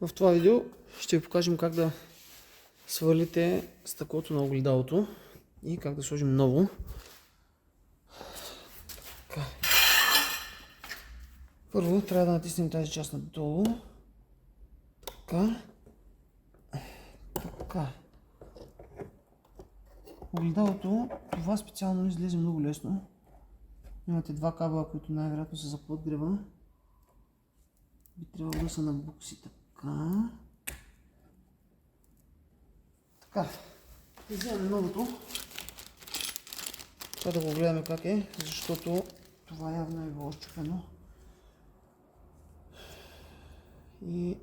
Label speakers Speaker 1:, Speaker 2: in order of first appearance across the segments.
Speaker 1: В това видео ще ви покажем как да свалите стъклото на огледалото и как да сложим ново. Така. Първо трябва да натиснем тази част надолу. Така. Така. Огледалото, това специално излезе много лесно. Имате два кабела, които най-вероятно са за подгрева. Би трябвало да са на букси. Така. Така. Вземем новото. Трябва да го гледаме как е, защото това явно е било счупено. И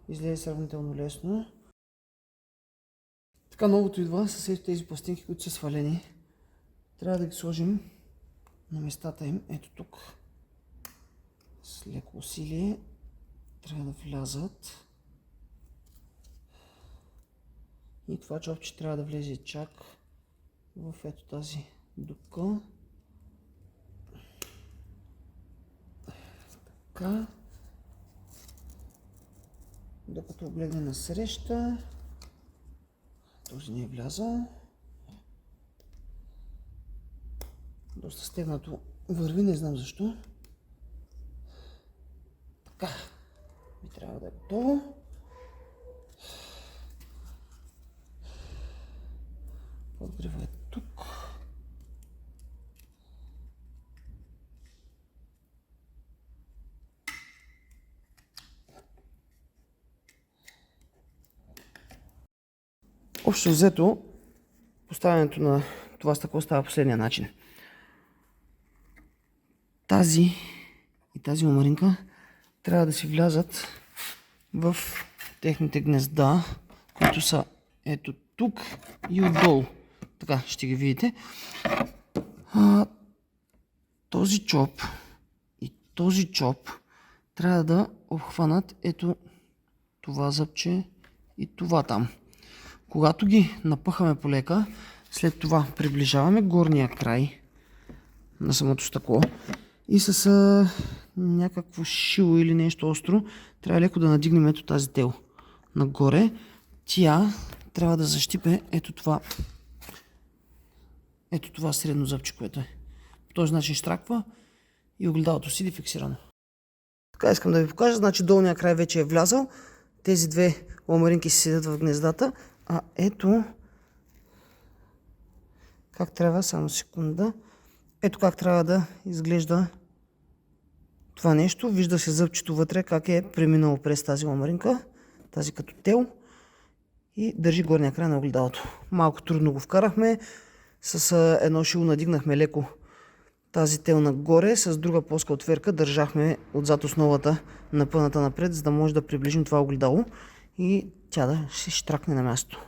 Speaker 1: излезе сравнително лесно. Така, новото идва с тези пластинки, които са свалени. Трябва да ги сложим на местата им. Ето тук. С леко усилие трябва да влязат. И това чопче трябва да влезе чак в ето тази дупка. Така. Докато облегне на среща. Този не е влязал. Доста стегнато върви, не знам защо. Така. И трябва да е готово. Подгрева е тук. Общо взето, поставянето на това стъкло става последния начин. Тази и тази омаринка трябва да си влязат в техните гнезда, които са ето тук и отдолу. Така, ще ги видите. Този чоп и този чоп трябва да обхванат ето това зъбче и това там. Когато ги напъхаме полека, след това приближаваме горния край на самото стъкло и с някакво шило или нещо остро трябва леко да надигнем ето тази тел нагоре. Тя трябва да защипе ето това средно зъбче, което е. По този начин штраква и огледалото седи фиксирано. Така искам да ви покажа, значи долният край вече е влязал. Тези две омаринки си седят в гнездата, а ето как трябва, само секунда, ето как трябва да изглежда това нещо. Вижда се зъбчето вътре, как е преминало през тази омаринка, тази като тел и държи горния край на огледалото. Малко трудно го вкарахме, с едно шило надигнахме леко тази тел нагоре, с друга плоска отверка държахме отзад основата напъната напред, за да може да приближим това огледало и тя да се штракне на място.